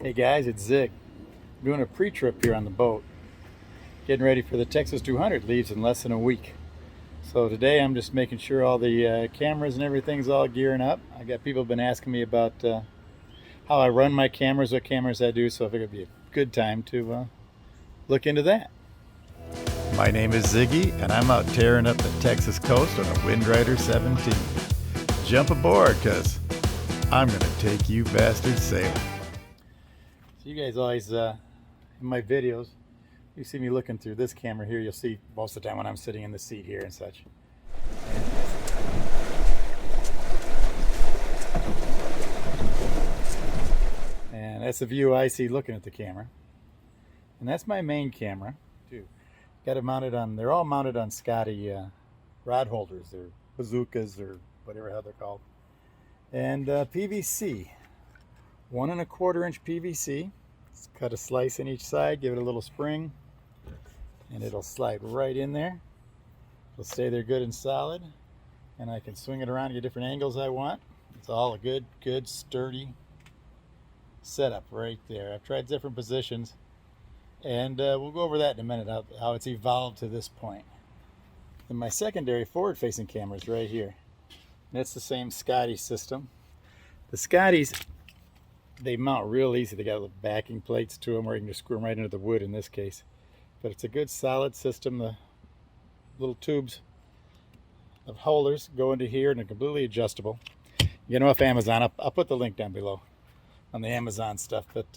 Hey guys, it's Zig. I'm doing a pre-trip here on the boat. Getting ready for the Texas 200, leaves in less than a week. So today I'm just making sure all the cameras and everything's all gearing up. I got people been asking me about how I run my cameras, what cameras I do, so I figured it'd be a good time to look into that. My name is Ziggy, and I'm out tearing up the Texas coast on a Windrider 17. Jump aboard, cause I'm gonna take you bastards sailing. So you guys always, in my videos, you see me looking through this camera here. You'll see most of the time when I'm sitting in the seat here and such. And that's the view I see looking at the camera. And that's my main camera, too. Got it mounted on, they're all mounted on Scotty rod holders. They're bazookas or whatever how they're called. And PVC. 1 1/4 inch PVC. Let's cut a slice in each side, give it a little spring, and it'll slide right in there. It'll stay there good and solid, and I can swing it around to get different angles I want. It's all a good sturdy setup right there. I've tried different positions, and we'll go over that in a minute, how it's evolved to this point. Then my secondary forward-facing camera is right here. And it's the same Scotty system. The Scotties, they mount real easy. They got little backing plates to them where you can just screw them right into the wood in this case. But it's a good solid system. The little tubes of holders go into here and they're completely adjustable. You know, off Amazon, I'll put the link down below on the Amazon stuff. But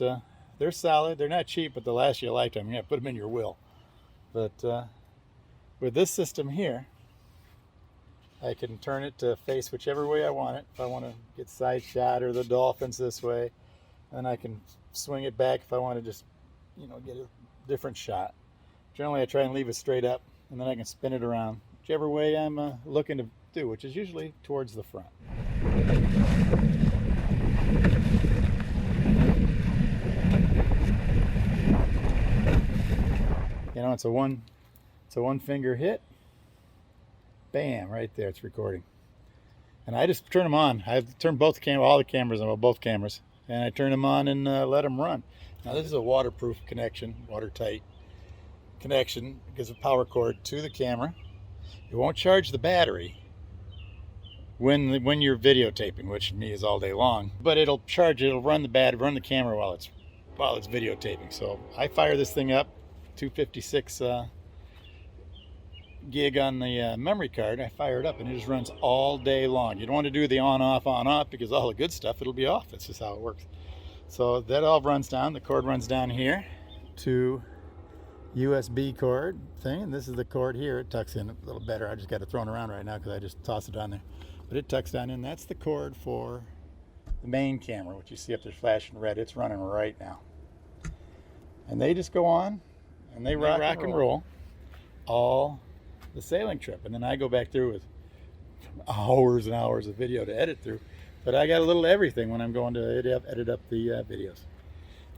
they're solid. They're not cheap, but they'll last you a lifetime. You gotta put them in your will. But with this system here, I can turn it to face whichever way I want it. If I want to get side shot or the dolphins this way, then I can swing it back if I want to just, get a different shot. Generally, I try and leave it straight up, and then I can spin it around whichever way I'm looking to do, which is usually towards the front. It's a one finger hit. Bam, right there, it's recording. And I just turn them on. I've turned all the cameras on both cameras, and I turn them on and let them run. Now this is a waterproof connection, watertight connection. It gives a power cord to the camera. It won't charge the battery when you're videotaping, which to me is all day long. But it'll run the camera while it's videotaping. So I fire this thing up, 256 gig on the memory card. I fire it up and it just runs all day long. You don't want to do the on off because all the good stuff, it'll be off. That's just how it works. So that all runs down. The cord runs down here to USB cord thing, and this is the cord here. It tucks in a little better. I just got it thrown around right now because I just tossed it on there, but it tucks down in. That's the cord for the main camera, which you see up there flashing red. It's running right now, and they just go on and they rock and roll all the sailing trip. And then I go back through with hours and hours of video to edit through, but I got a little everything when I'm going to edit up the videos.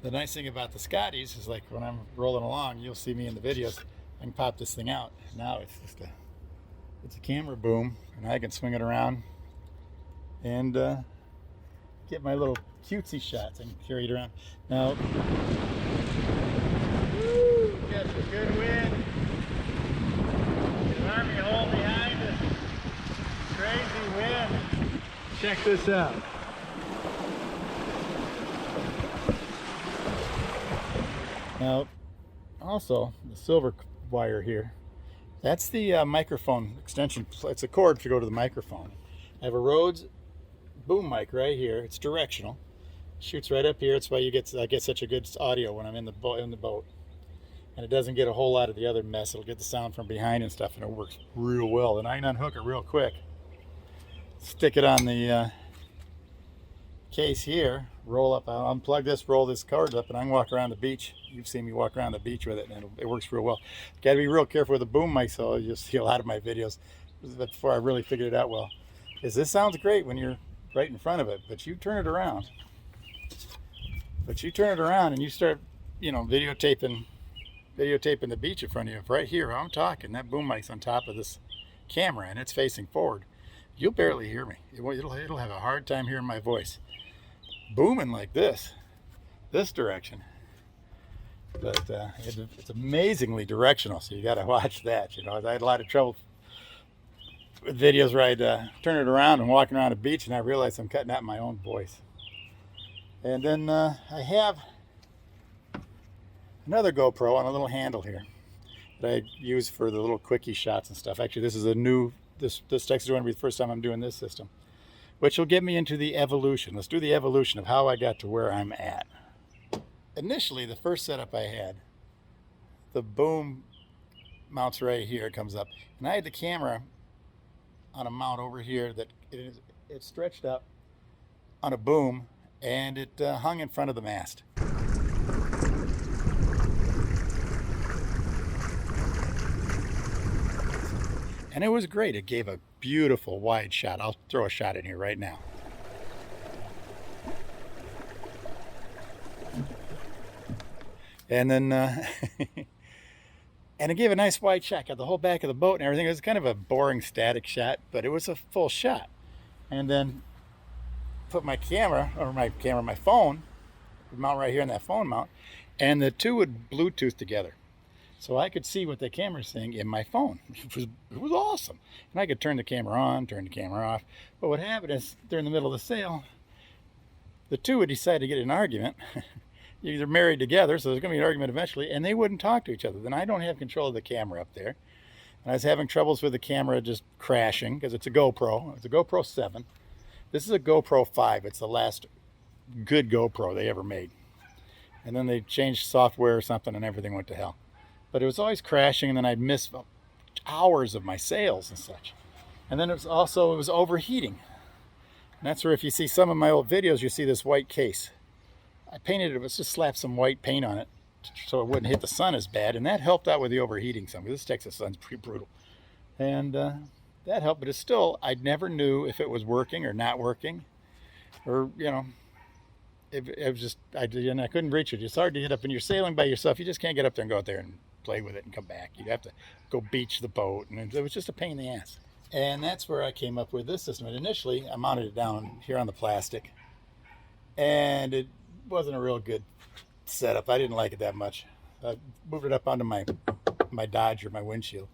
The nice thing about the Scotties is, like, when I'm rolling along, you'll see me in the videos, I can pop this thing out. Now it's just it's a camera boom, and I can swing it around and get my little cutesy shots. I can carry it around. Now, woo, got some good wind. Army hole behind us. Crazy wind. Check this out. Now, also the silver wire here. That's the microphone extension. It's a cord to go to the microphone. I have a Rhodes boom mic right here. It's directional. Shoots right up here. That's why I get such a good audio when I'm in the boat. And it doesn't get a whole lot of the other mess. It'll get the sound from behind and stuff, and it works real well. And I can unhook it real quick. Stick it on the case here, roll up, I'll unplug this, roll this cord up, and I can walk around the beach. You've seen me walk around the beach with it, and it works real well. Got to be real careful with the boom mic, so you'll see a lot of my videos before I really figured it out well. This sounds great when you're right in front of it, but you turn it around. And you start, videotaping the beach in front of you. Right here, I'm talking, that boom mic's on top of this camera, and it's facing forward. You'll barely hear me. It'll have a hard time hearing my voice. Booming like this, this direction. But it's amazingly directional, so you got to watch that. You know, I had a lot of trouble with videos where I'd turn it around and walking around a beach, and I realized I'm cutting out my own voice. And then I have another GoPro on a little handle here that I use for the little quickie shots and stuff. Actually, this is a new, this Texas is going to be the first time I'm doing this system, which will get me into the evolution. Let's do the evolution of how I got to where I'm at. Initially, the first setup I had, the boom mounts right here, it comes up, and I had the camera on a mount over here that it stretched up on a boom, and it hung in front of the mast. And it was great. It gave a beautiful wide shot. I'll throw a shot in here right now. And then, and it gave a nice wide shot. Got the whole back of the boat and everything. It was kind of a boring static shot, but it was a full shot. And then put my camera, my phone, mount right here on that phone mount, and the two would Bluetooth together. So I could see what the camera's saying in my phone. It was awesome. And I could turn the camera on, turn the camera off. But what happened is, during the middle of the sail, the two would decide to get in an argument. They're married together, so there's going to be an argument eventually, and they wouldn't talk to each other. Then I don't have control of the camera up there. And I was having troubles with the camera just crashing, because it's a GoPro. It's a GoPro 7. This is a GoPro 5. It's the last good GoPro they ever made. And then they changed software or something, and everything went to hell. But it was always crashing, and then I'd miss hours of my sails and such. And then it was overheating. And that's where, if you see some of my old videos, you see this white case. I painted it, just slapped some white paint on it so it wouldn't hit the sun as bad, and that helped out with the overheating some, because this Texas sun's pretty brutal. And that helped, but it's still, I never knew if it was working or not working, or, you know, it was just, I couldn't reach it. It's hard to get up, and you're sailing by yourself. You just can't get up there and go out there and play with it and come back. You'd have to go beach the boat, and it was just a pain in the ass. And that's where I came up with this system. And initially, I mounted it down here on the plastic, and it wasn't a real good setup. I didn't like it that much. I moved it up onto my Dodge or my windshield.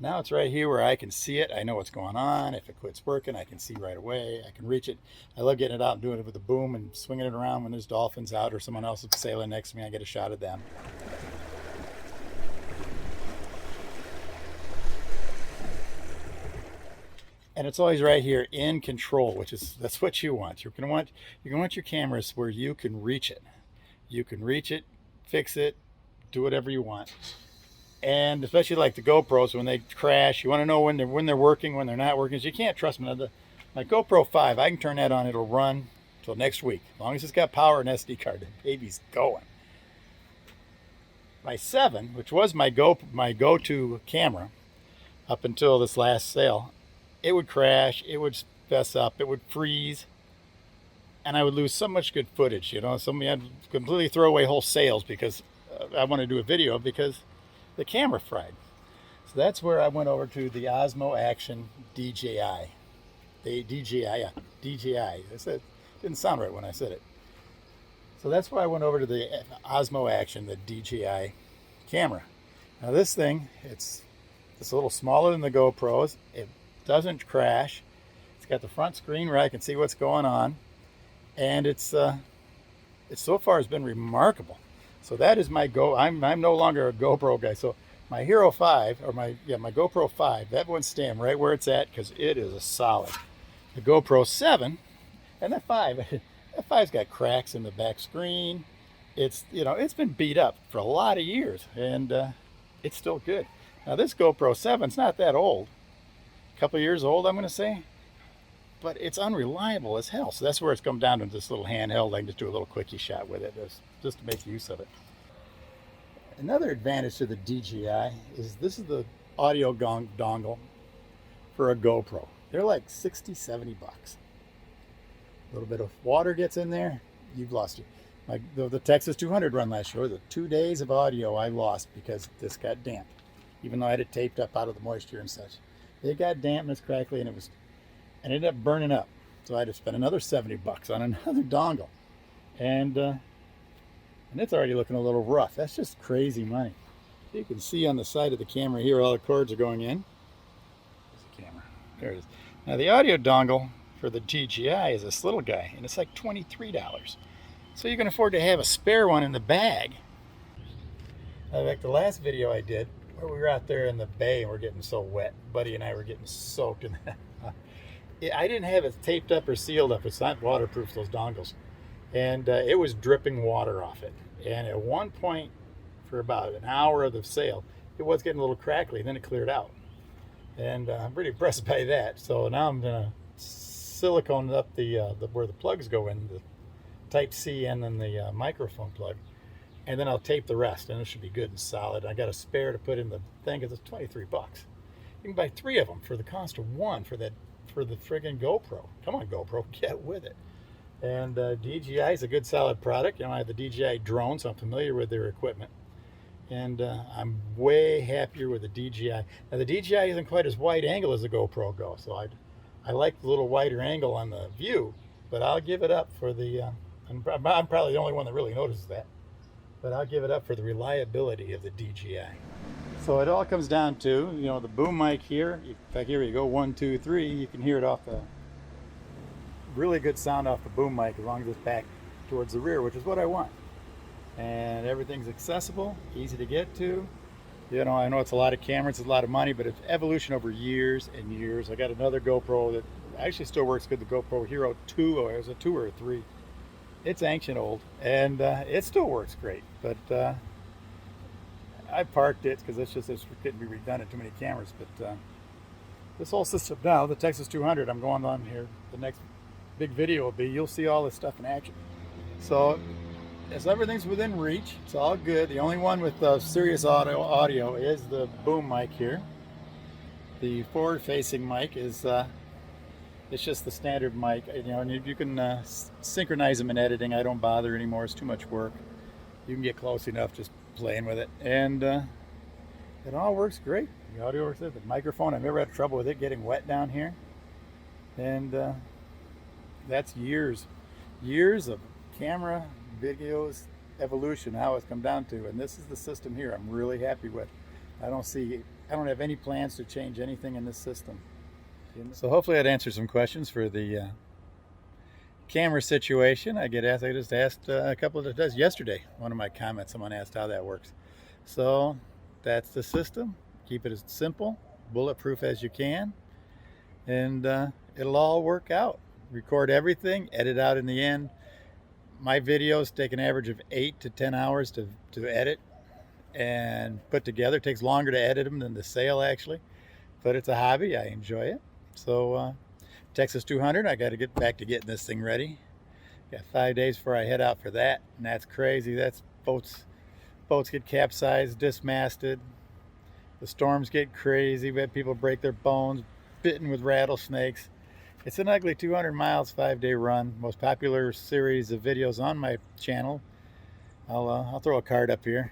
Now it's right here where I can see it. I know what's going on. If it quits working, I can see right away. I can reach it. I love getting it out and doing it with the boom and swinging it around when there's dolphins out or someone else is sailing next to me. I get a shot of them. And it's always right here in control, that's what you want. You can want your cameras where you can reach it. You can reach it, fix it, do whatever you want. And especially like the GoPros, when they crash, you want to know when they're working, when they're not working. So you can't trust them. My GoPro 5, I can turn that on. It'll run till next week. As long as it's got power and SD card, the baby's going. My 7, which was my go-to camera up until this last sail, it would crash, it would mess up, it would freeze, and I would lose so much good footage. You know, I'd completely throw away whole sails because I want to do a video because the camera fried. So that's where I went over to the Osmo Action DJI. DJI. It didn't sound right when I said it. So that's why I went over to the Osmo Action, the DJI camera. Now this thing, it's a little smaller than the GoPros. It doesn't crash. It's got the front screen where I can see what's going on, and it so far has been remarkable. So that is my I'm no longer a GoPro guy. So my Hero 5, or my GoPro 5, that one's staying right where it's at because it is a solid. The GoPro 7 and that 5's got cracks in the back screen. It's been beat up for a lot of years, and it's still good. Now this GoPro 7's not that old. Couple of years old, I'm going to say, but it's unreliable as hell. So that's where it's come down to this little handheld. I can just do a little quickie shot with it, just to make use of it. Another advantage to the DJI is this is the audio dongle for a GoPro. They're like 60, 70 bucks. A little bit of water gets in there, you've lost it. The Texas 200 run last year, the 2 days of audio I lost because this got damp, even though I had it taped up out of the moisture and such. It got damp and it's crackly, and it ended up burning up. So I had to spend another 70 bucks on another dongle. And And it's already looking a little rough. That's just crazy money. You can see on the side of the camera here, all the cords are going in. There's the camera. There it is. Now the audio dongle for the DJI is this little guy, and it's like $23. So you can afford to have a spare one in the bag. Like the last video I did, where we were out there in the bay and we're getting so wet. Buddy and I were getting soaked in that. I didn't have it taped up or sealed up. It's not waterproof, those dongles. And it was dripping water off it. And at one point, for about an hour of the sail, it was getting a little crackly, and then it cleared out. And I'm pretty impressed by that. So now I'm gonna silicone up the where the plugs go in, the Type C and then the microphone plug. And then I'll tape the rest, and it should be good and solid. I got a spare to put in the thing, because it's 23 bucks. You can buy 3 of them for the cost of one for the friggin' GoPro. Come on, GoPro, get with it. And DJI is a good solid product. You know, I have the DJI drone, so I'm familiar with their equipment. And I'm way happier with the DJI. Now the DJI isn't quite as wide angle as the GoPro Go, so I like the little wider angle on the view, but I'll give it up for the, I'm probably the only one that really notices that, but I'll give it up for the reliability of the DJI. So it all comes down to, you know, the boom mic here. In fact, here you go, 1, 2, 3. You can hear it off the, really good sound off the boom mic, as long as it's back towards the rear, which is what I want. And everything's accessible, easy to get to. You know, I know it's a lot of cameras, it's a lot of money, but it's evolution over years and years. I got another GoPro that actually still works good, the GoPro Hero 2, or it was a 2 or a 3. It's ancient old, and it still works great, but I parked it because it's getting to be redundant, too many cameras. But this whole system now, the Texas 200, I'm going on here, the next big video will be, you'll see all this stuff in action. So as everything's within reach, it's all good. The only one with serious audio is the boom mic here. The forward-facing mic is it's just the standard mic, you know, and you can synchronize them in editing. I don't bother anymore, it's too much work. You can get close enough just playing with it, and it all works great. The audio works good. The microphone, I've never had trouble with it getting wet down here, and that's years of camera, videos, evolution, how it's come down to, and this is the system here I'm really happy with. I don't have any plans to change anything in this system. So hopefully that answers some questions for the camera situation. I just asked a couple of times yesterday. One of my comments, someone asked how that works. So that's the system. Keep it as simple, bulletproof as you can, and it'll all work out. Record everything, edit out in the end. My videos take an average of 8 to 10 hours to edit and put together. It takes longer to edit them than the sale actually, but it's a hobby. I enjoy it. So Texas 200, I got to get back to getting this thing ready. Got 5 days before I head out for that, and that's crazy. That's boats get capsized, dismasted. The storms get crazy. We had people break their bones, bitten with rattlesnakes. It's an ugly 200 miles, 5-day run. Most popular series of videos on my channel. I'll throw a card up here,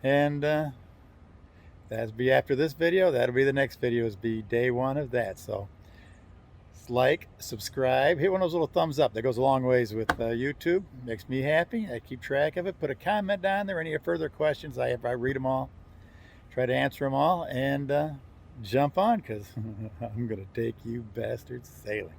and that'll be after this video. That'll be the next video. Is be day 1 of that. So like, subscribe, hit one of those little thumbs up. That goes a long ways with YouTube. Makes me happy. I keep track of it. Put a comment down there. Any further questions? I read them all. Try to answer them all, and jump on, because I'm gonna take you bastards sailing.